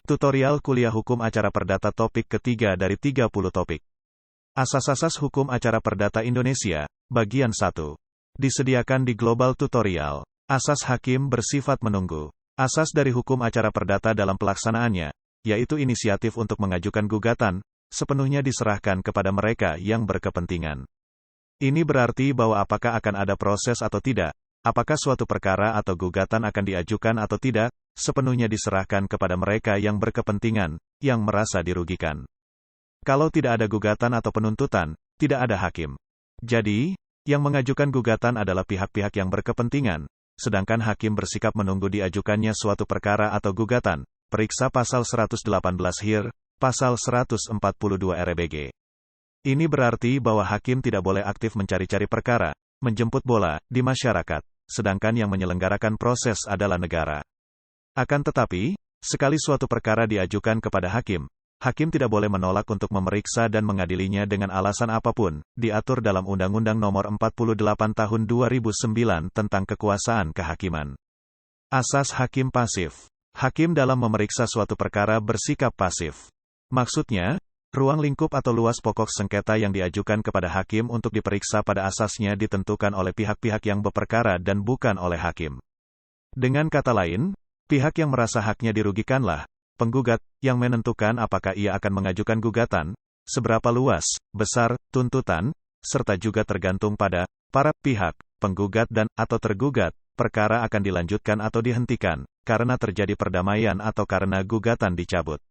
Tutorial kuliah hukum acara perdata topik ketiga dari 30 topik. Asas-asas hukum acara perdata Indonesia, bagian 1. Disediakan di Global Tutorial. Asas hakim bersifat menunggu. Asas dari hukum acara perdata dalam pelaksanaannya, yaitu inisiatif untuk mengajukan gugatan, sepenuhnya diserahkan kepada mereka yang berkepentingan. Ini berarti bahwa apakah akan ada proses atau tidak, apakah suatu perkara atau gugatan akan diajukan atau tidak, sepenuhnya diserahkan kepada mereka yang berkepentingan, yang merasa dirugikan. Kalau tidak ada gugatan atau penuntutan, tidak ada hakim. Jadi, yang mengajukan gugatan adalah pihak-pihak yang berkepentingan, sedangkan hakim bersikap menunggu diajukannya suatu perkara atau gugatan. Periksa pasal 118 HIR, pasal 142 RBG. Ini berarti bahwa hakim tidak boleh aktif mencari-cari perkara, menjemput bola, di masyarakat, sedangkan yang menyelenggarakan proses adalah negara. Akan tetapi, sekali suatu perkara diajukan kepada hakim, hakim tidak boleh menolak untuk memeriksa dan mengadilinya dengan alasan apapun, diatur dalam Undang-Undang Nomor 48 Tahun 2009 tentang Kekuasaan Kehakiman. Asas hakim pasif. Hakim dalam memeriksa suatu perkara bersikap pasif. Maksudnya, ruang lingkup atau luas pokok sengketa yang diajukan kepada hakim untuk diperiksa pada asasnya ditentukan oleh pihak-pihak yang berperkara dan bukan oleh hakim. Dengan kata lain, pihak yang merasa haknya dirugikanlah penggugat, yang menentukan apakah ia akan mengajukan gugatan, seberapa luas, besar, tuntutan, serta juga tergantung pada para pihak, penggugat dan atau tergugat, perkara akan dilanjutkan atau dihentikan, karena terjadi perdamaian atau karena gugatan dicabut.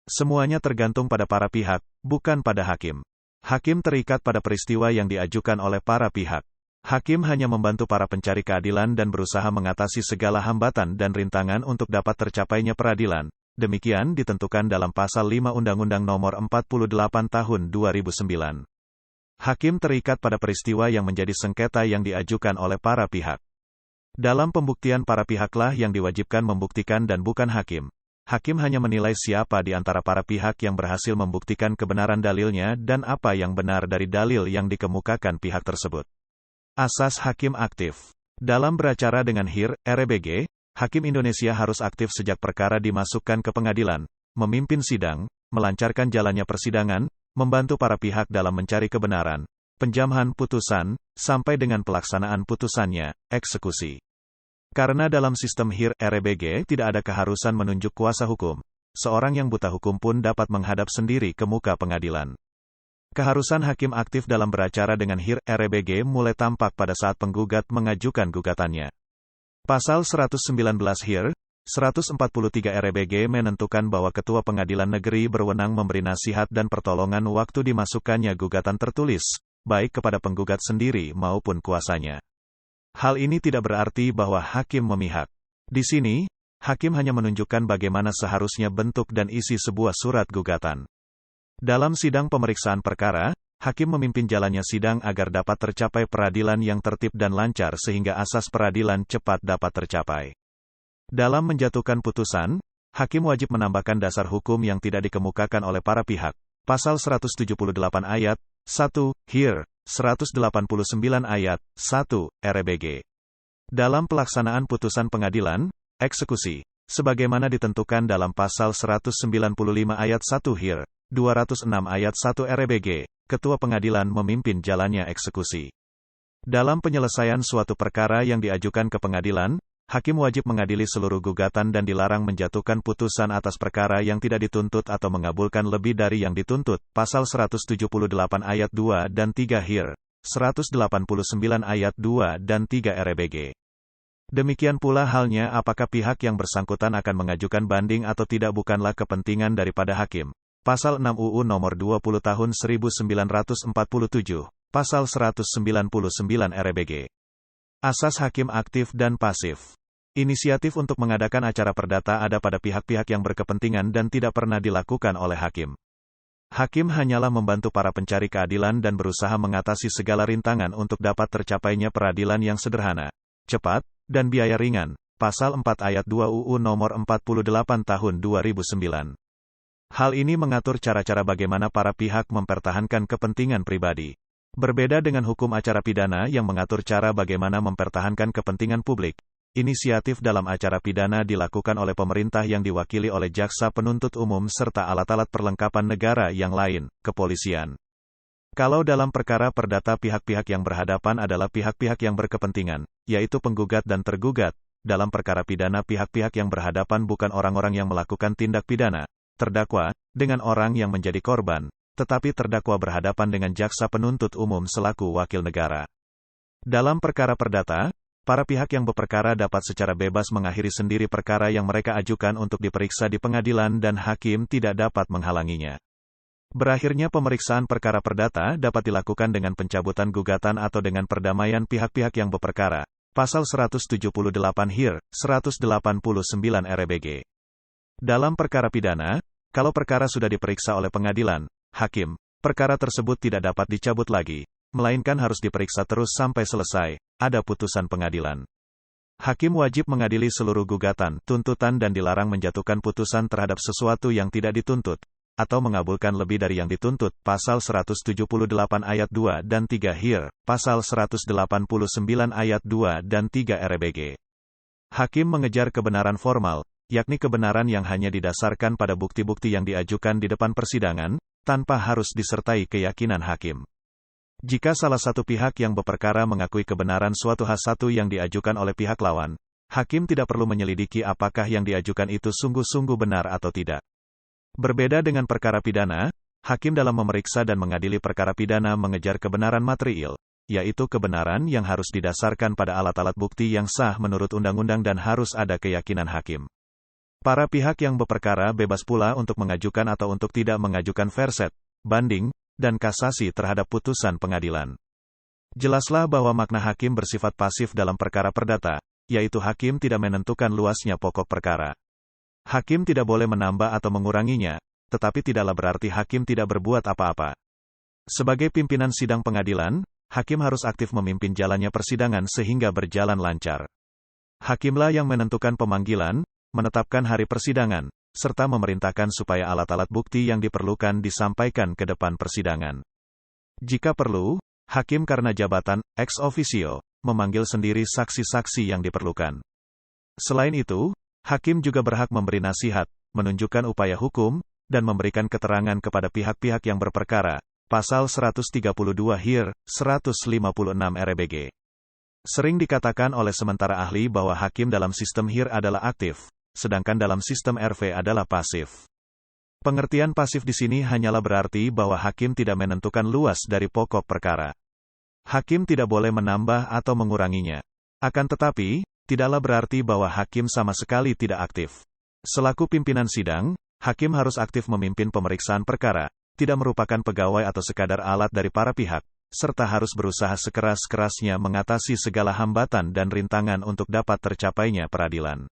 Semuanya tergantung pada para pihak, bukan pada hakim. Hakim terikat pada peristiwa yang diajukan oleh para pihak. Hakim hanya membantu para pencari keadilan dan berusaha mengatasi segala hambatan dan rintangan untuk dapat tercapainya peradilan. Demikian ditentukan dalam Pasal 5 Undang-Undang Nomor 48 Tahun 2009. Hakim terikat pada peristiwa yang menjadi sengketa yang diajukan oleh para pihak. Dalam pembuktian para pihaklah yang diwajibkan membuktikan dan bukan hakim. Hakim hanya menilai siapa di antara para pihak yang berhasil membuktikan kebenaran dalilnya dan apa yang benar dari dalil yang dikemukakan pihak tersebut. Asas hakim aktif. Dalam beracara dengan HIR, RBG, Hakim Indonesia harus aktif sejak perkara dimasukkan ke pengadilan, memimpin sidang, melancarkan jalannya persidangan, membantu para pihak dalam mencari kebenaran, penjamahan putusan, sampai dengan pelaksanaan putusannya, eksekusi. Karena dalam sistem HIR, RBG tidak ada keharusan menunjuk kuasa hukum, seorang yang buta hukum pun dapat menghadap sendiri ke muka pengadilan. Keharusan hakim aktif dalam beracara dengan HIR, RBG mulai tampak pada saat penggugat mengajukan gugatannya. Pasal 119 HIR, 143 RBG menentukan bahwa Ketua Pengadilan Negeri berwenang memberi nasihat dan pertolongan waktu dimasukkannya gugatan tertulis, baik kepada penggugat sendiri maupun kuasanya. Hal ini tidak berarti bahwa hakim memihak. Di sini, hakim hanya menunjukkan bagaimana seharusnya bentuk dan isi sebuah surat gugatan. Dalam sidang pemeriksaan perkara, hakim memimpin jalannya sidang agar dapat tercapai peradilan yang tertib dan lancar sehingga asas peradilan cepat dapat tercapai. Dalam menjatuhkan putusan, hakim wajib menambahkan dasar hukum yang tidak dikemukakan oleh para pihak. Pasal 178 ayat 1 HIR, 189 ayat 1 RBG. Dalam pelaksanaan putusan pengadilan, eksekusi, sebagaimana ditentukan dalam Pasal 195 ayat 1 HIR, 206 ayat 1 RBG, Ketua Pengadilan memimpin jalannya eksekusi. Dalam penyelesaian suatu perkara yang diajukan ke pengadilan, hakim wajib mengadili seluruh gugatan dan dilarang menjatuhkan putusan atas perkara yang tidak dituntut atau mengabulkan lebih dari yang dituntut. Pasal 178 ayat 2 dan 3 HIR, 189 ayat 2 dan 3 RBG. Demikian pula halnya apakah pihak yang bersangkutan akan mengajukan banding atau tidak bukanlah kepentingan daripada hakim. Pasal 6 UU Nomor 20 Tahun 1947, Pasal 199 RBG. Asas hakim aktif dan pasif. Inisiatif untuk mengadakan acara perdata ada pada pihak-pihak yang berkepentingan dan tidak pernah dilakukan oleh hakim. Hakim hanyalah membantu para pencari keadilan dan berusaha mengatasi segala rintangan untuk dapat tercapainya peradilan yang sederhana, cepat, dan biaya ringan. Pasal 4 ayat 2 UU Nomor 48 Tahun 2009. Hal ini mengatur cara-cara bagaimana para pihak mempertahankan kepentingan pribadi. Berbeda dengan hukum acara pidana yang mengatur cara bagaimana mempertahankan kepentingan publik, inisiatif dalam acara pidana dilakukan oleh pemerintah yang diwakili oleh jaksa penuntut umum serta alat-alat perlengkapan negara yang lain, kepolisian. Kalau dalam perkara perdata pihak-pihak yang berhadapan adalah pihak-pihak yang berkepentingan, yaitu penggugat dan tergugat, dalam perkara pidana pihak-pihak yang berhadapan bukan orang-orang yang melakukan tindak pidana, terdakwa, dengan orang yang menjadi korban, tetapi terdakwa berhadapan dengan jaksa penuntut umum selaku wakil negara. Dalam perkara perdata, para pihak yang berperkara dapat secara bebas mengakhiri sendiri perkara yang mereka ajukan untuk diperiksa di pengadilan dan hakim tidak dapat menghalanginya. Berakhirnya pemeriksaan perkara perdata dapat dilakukan dengan pencabutan gugatan atau dengan perdamaian pihak-pihak yang berperkara. Pasal 178 HIR, 189 RBG. Dalam perkara pidana, kalau perkara sudah diperiksa oleh pengadilan, hakim, perkara tersebut tidak dapat dicabut lagi, melainkan harus diperiksa terus sampai selesai, ada putusan pengadilan. Hakim wajib mengadili seluruh gugatan, tuntutan dan dilarang menjatuhkan putusan terhadap sesuatu yang tidak dituntut, atau mengabulkan lebih dari yang dituntut, pasal 178 ayat 2 dan 3 HIR, pasal 189 ayat 2 dan 3 RBG. Hakim mengejar kebenaran formal, yakni kebenaran yang hanya didasarkan pada bukti-bukti yang diajukan di depan persidangan, tanpa harus disertai keyakinan hakim. Jika salah satu pihak yang berperkara mengakui kebenaran suatu H1 yang diajukan oleh pihak lawan, hakim tidak perlu menyelidiki apakah yang diajukan itu sungguh-sungguh benar atau tidak. Berbeda dengan perkara pidana, hakim dalam memeriksa dan mengadili perkara pidana mengejar kebenaran material, yaitu kebenaran yang harus didasarkan pada alat-alat bukti yang sah menurut undang-undang dan harus ada keyakinan hakim. Para pihak yang berperkara bebas pula untuk mengajukan atau untuk tidak mengajukan verset, banding, dan kasasi terhadap putusan pengadilan. Jelaslah bahwa makna hakim bersifat pasif dalam perkara perdata, yaitu hakim tidak menentukan luasnya pokok perkara. Hakim tidak boleh menambah atau menguranginya, tetapi tidaklah berarti hakim tidak berbuat apa-apa. Sebagai pimpinan sidang pengadilan, hakim harus aktif memimpin jalannya persidangan sehingga berjalan lancar. Hakimlah yang menentukan pemanggilan, menetapkan hari persidangan, serta memerintahkan supaya alat-alat bukti yang diperlukan disampaikan ke depan persidangan. Jika perlu, hakim karena jabatan, ex officio, memanggil sendiri saksi-saksi yang diperlukan. Selain itu, hakim juga berhak memberi nasihat, menunjukkan upaya hukum, dan memberikan keterangan kepada pihak-pihak yang berperkara. Pasal 132 HIR, 156 RBG. Sering dikatakan oleh sementara ahli bahwa hakim dalam sistem HIR adalah aktif, sedangkan dalam sistem RV adalah pasif. Pengertian pasif di sini hanyalah berarti bahwa hakim tidak menentukan luas dari pokok perkara. Hakim tidak boleh menambah atau menguranginya. Akan tetapi, tidaklah berarti bahwa hakim sama sekali tidak aktif. Selaku pimpinan sidang, hakim harus aktif memimpin pemeriksaan perkara, tidak merupakan pegawai atau sekadar alat dari para pihak, serta harus berusaha sekeras-kerasnya mengatasi segala hambatan dan rintangan untuk dapat tercapainya peradilan.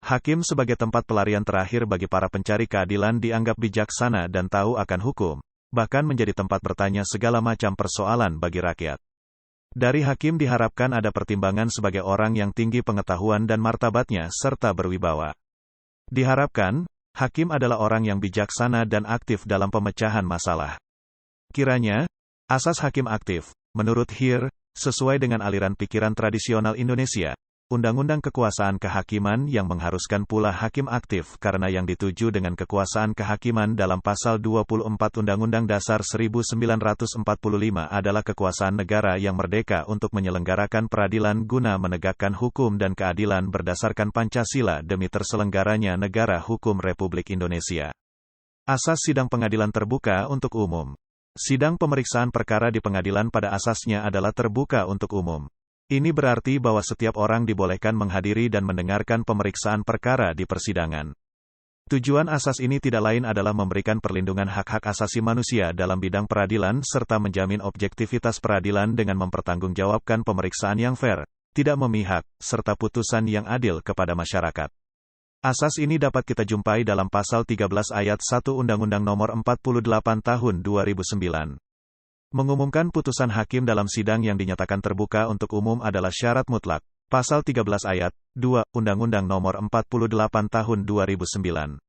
Hakim sebagai tempat pelarian terakhir bagi para pencari keadilan dianggap bijaksana dan tahu akan hukum, bahkan menjadi tempat bertanya segala macam persoalan bagi rakyat. Dari hakim diharapkan ada pertimbangan sebagai orang yang tinggi pengetahuan dan martabatnya serta berwibawa. Diharapkan, hakim adalah orang yang bijaksana dan aktif dalam pemecahan masalah. Kiranya, asas hakim aktif, menurut HIR, sesuai dengan aliran pikiran tradisional Indonesia, Undang-Undang Kekuasaan Kehakiman yang mengharuskan pula hakim aktif karena yang dituju dengan kekuasaan kehakiman dalam Pasal 24 Undang-Undang Dasar 1945 adalah kekuasaan negara yang merdeka untuk menyelenggarakan peradilan guna menegakkan hukum dan keadilan berdasarkan Pancasila demi terselenggaranya negara hukum Republik Indonesia. Asas sidang pengadilan terbuka untuk umum. Sidang pemeriksaan perkara di pengadilan pada asasnya adalah terbuka untuk umum. Ini berarti bahwa setiap orang dibolehkan menghadiri dan mendengarkan pemeriksaan perkara di persidangan. Tujuan asas ini tidak lain adalah memberikan perlindungan hak-hak asasi manusia dalam bidang peradilan serta menjamin objektivitas peradilan dengan mempertanggungjawabkan pemeriksaan yang fair, tidak memihak, serta putusan yang adil kepada masyarakat. Asas ini dapat kita jumpai dalam Pasal 13 Ayat 1 Undang-Undang Nomor 48 Tahun 2009. Mengumumkan putusan hakim dalam sidang yang dinyatakan terbuka untuk umum adalah syarat mutlak. Pasal 13 Ayat 2 Undang-Undang Nomor 48 Tahun 2009.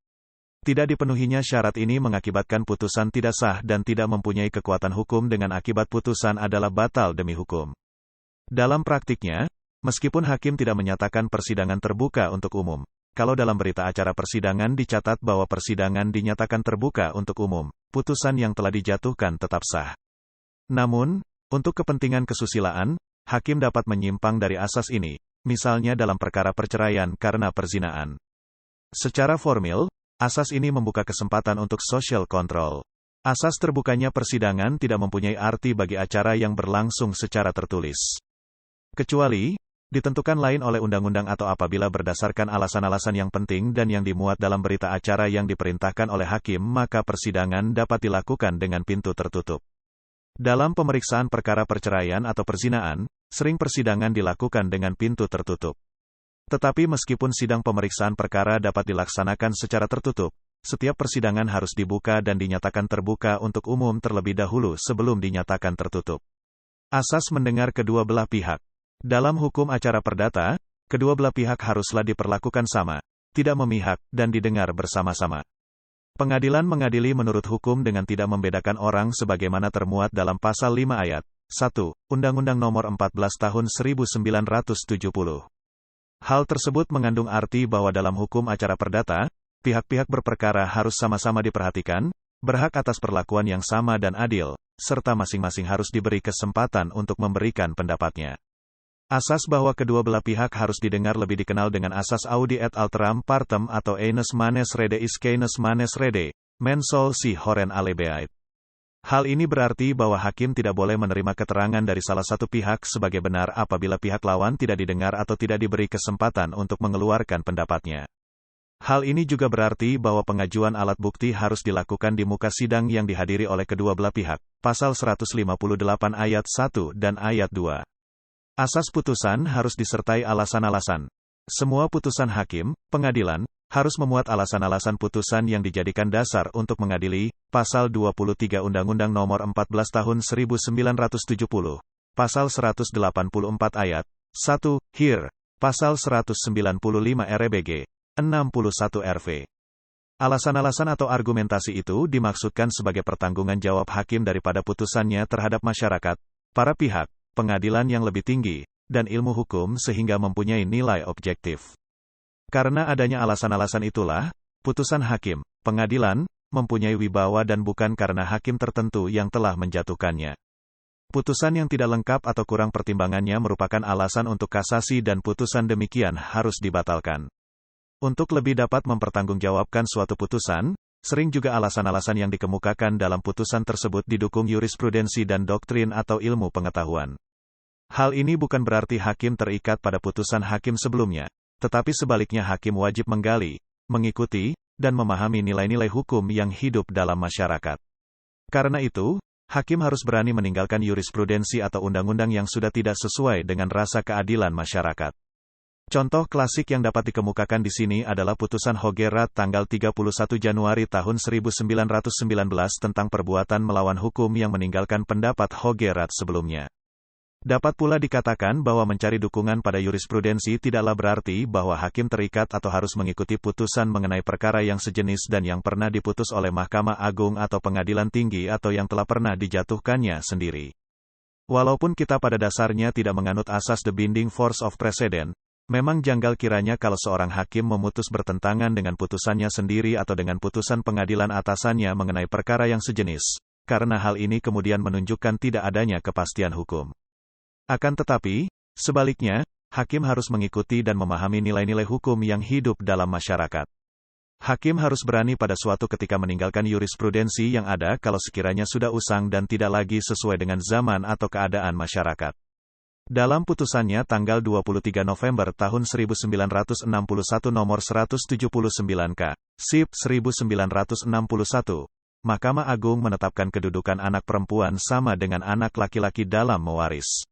Tidak dipenuhinya syarat ini mengakibatkan putusan tidak sah dan tidak mempunyai kekuatan hukum dengan akibat putusan adalah batal demi hukum. Dalam praktiknya, meskipun hakim tidak menyatakan persidangan terbuka untuk umum, kalau dalam berita acara persidangan dicatat bahwa persidangan dinyatakan terbuka untuk umum, putusan yang telah dijatuhkan tetap sah. Namun, untuk kepentingan kesusilaan, hakim dapat menyimpang dari asas ini, misalnya dalam perkara perceraian karena perzinaan. Secara formil, asas ini membuka kesempatan untuk social control. Asas terbukanya persidangan tidak mempunyai arti bagi acara yang berlangsung secara tertulis. Kecuali ditentukan lain oleh undang-undang atau apabila berdasarkan alasan-alasan yang penting dan yang dimuat dalam berita acara yang diperintahkan oleh hakim, maka persidangan dapat dilakukan dengan pintu tertutup. Dalam pemeriksaan perkara perceraian atau perzinaan, sering persidangan dilakukan dengan pintu tertutup. Tetapi meskipun sidang pemeriksaan perkara dapat dilaksanakan secara tertutup, setiap persidangan harus dibuka dan dinyatakan terbuka untuk umum terlebih dahulu sebelum dinyatakan tertutup. Asas mendengar kedua belah pihak. Dalam hukum acara perdata, kedua belah pihak haruslah diperlakukan sama, tidak memihak, dan didengar bersama-sama. Pengadilan mengadili menurut hukum dengan tidak membedakan orang sebagaimana termuat dalam Pasal 5 Ayat 1, Undang-Undang Nomor 14 Tahun 1970. Hal tersebut mengandung arti bahwa dalam hukum acara perdata, pihak-pihak berperkara harus sama-sama diperhatikan, berhak atas perlakuan yang sama dan adil, serta masing-masing harus diberi kesempatan untuk memberikan pendapatnya. Asas bahwa kedua belah pihak harus didengar lebih dikenal dengan asas audi et alteram partem atau eines manes rede is keines manes rede, mensol si horen alebeait. Hal ini berarti bahwa hakim tidak boleh menerima keterangan dari salah satu pihak sebagai benar apabila pihak lawan tidak didengar atau tidak diberi kesempatan untuk mengeluarkan pendapatnya. Hal ini juga berarti bahwa pengajuan alat bukti harus dilakukan di muka sidang yang dihadiri oleh kedua belah pihak, Pasal 158 Ayat 1 dan Ayat 2. Asas putusan harus disertai alasan-alasan. Semua putusan hakim, pengadilan, harus memuat alasan-alasan putusan yang dijadikan dasar untuk mengadili. Pasal 23 Undang-Undang Nomor 14 Tahun 1970, Pasal 184 Ayat 1, HIR, Pasal 195 RBG, 61 RV. Alasan-alasan atau argumentasi itu dimaksudkan sebagai pertanggungan jawab hakim daripada putusannya terhadap masyarakat, para pihak, pengadilan yang lebih tinggi, dan ilmu hukum sehingga mempunyai nilai objektif. Karena adanya alasan-alasan itulah, putusan hakim, pengadilan, mempunyai wibawa dan bukan karena hakim tertentu yang telah menjatuhkannya. Putusan yang tidak lengkap atau kurang pertimbangannya merupakan alasan untuk kasasi dan putusan demikian harus dibatalkan. Untuk lebih dapat mempertanggungjawabkan suatu putusan, sering juga alasan-alasan yang dikemukakan dalam putusan tersebut didukung jurisprudensi dan doktrin atau ilmu pengetahuan. Hal ini bukan berarti hakim terikat pada putusan hakim sebelumnya, tetapi sebaliknya hakim wajib menggali, mengikuti, dan memahami nilai-nilai hukum yang hidup dalam masyarakat. Karena itu, hakim harus berani meninggalkan jurisprudensi atau undang-undang yang sudah tidak sesuai dengan rasa keadilan masyarakat. Contoh klasik yang dapat dikemukakan di sini adalah putusan Hogerat tanggal 31 Januari tahun 1919 tentang perbuatan melawan hukum yang meninggalkan pendapat Hogerat sebelumnya. Dapat pula dikatakan bahwa mencari dukungan pada jurisprudensi tidaklah berarti bahwa hakim terikat atau harus mengikuti putusan mengenai perkara yang sejenis dan yang pernah diputus oleh Mahkamah Agung atau Pengadilan Tinggi atau yang telah pernah dijatuhkannya sendiri. Walaupun kita pada dasarnya tidak menganut asas the binding force of precedent, memang janggal kiranya kalau seorang hakim memutus bertentangan dengan putusannya sendiri atau dengan putusan pengadilan atasannya mengenai perkara yang sejenis, karena hal ini kemudian menunjukkan tidak adanya kepastian hukum. Akan tetapi, sebaliknya, hakim harus mengikuti dan memahami nilai-nilai hukum yang hidup dalam masyarakat. Hakim harus berani pada suatu ketika meninggalkan jurisprudensi yang ada kalau sekiranya sudah usang dan tidak lagi sesuai dengan zaman atau keadaan masyarakat. Dalam putusannya tanggal 23 November tahun 1961 nomor 179 K, SIP 1961, Mahkamah Agung menetapkan kedudukan anak perempuan sama dengan anak laki-laki dalam mewaris.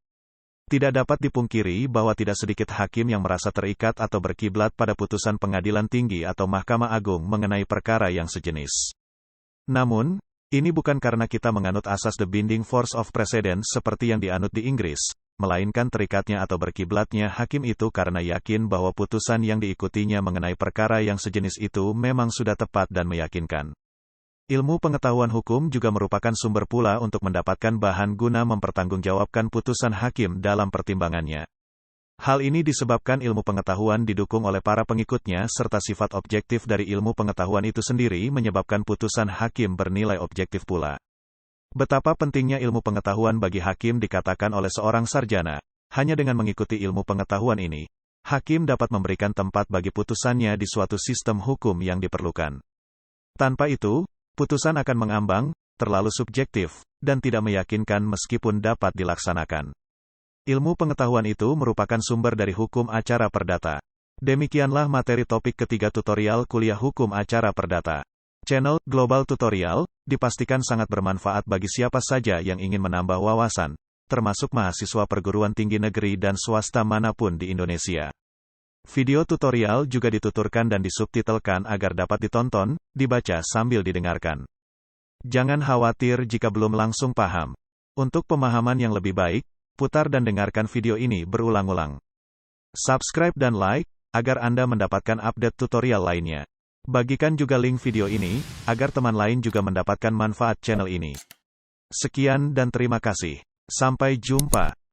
Tidak dapat dipungkiri bahwa tidak sedikit hakim yang merasa terikat atau berkiblat pada putusan Pengadilan Tinggi atau Mahkamah Agung mengenai perkara yang sejenis. Namun, ini bukan karena kita menganut asas the binding force of precedent seperti yang dianut di Inggris, melainkan terikatnya atau berkiblatnya hakim itu karena yakin bahwa putusan yang diikutinya mengenai perkara yang sejenis itu memang sudah tepat dan meyakinkan. Ilmu pengetahuan hukum juga merupakan sumber pula untuk mendapatkan bahan guna mempertanggungjawabkan putusan hakim dalam pertimbangannya. Hal ini disebabkan ilmu pengetahuan didukung oleh para pengikutnya serta sifat objektif dari ilmu pengetahuan itu sendiri menyebabkan putusan hakim bernilai objektif pula. Betapa pentingnya ilmu pengetahuan bagi hakim dikatakan oleh seorang sarjana. Hanya dengan mengikuti ilmu pengetahuan ini, hakim dapat memberikan tempat bagi putusannya di suatu sistem hukum yang diperlukan. Tanpa itu, putusan akan mengambang, terlalu subjektif, dan tidak meyakinkan meskipun dapat dilaksanakan. Ilmu pengetahuan itu merupakan sumber dari hukum acara perdata. Demikianlah materi topik ketiga tutorial kuliah hukum acara perdata. Channel Global Tutorial dipastikan sangat bermanfaat bagi siapa saja yang ingin menambah wawasan, termasuk mahasiswa perguruan tinggi negeri dan swasta manapun di Indonesia. Video tutorial juga dituturkan dan disubtitelkan agar dapat ditonton, dibaca sambil didengarkan. Jangan khawatir jika belum langsung paham. Untuk pemahaman yang lebih baik, putar dan dengarkan video ini berulang-ulang. Subscribe dan like, agar Anda mendapatkan update tutorial lainnya. Bagikan juga link video ini, agar teman lain juga mendapatkan manfaat channel ini. Sekian dan terima kasih. Sampai jumpa.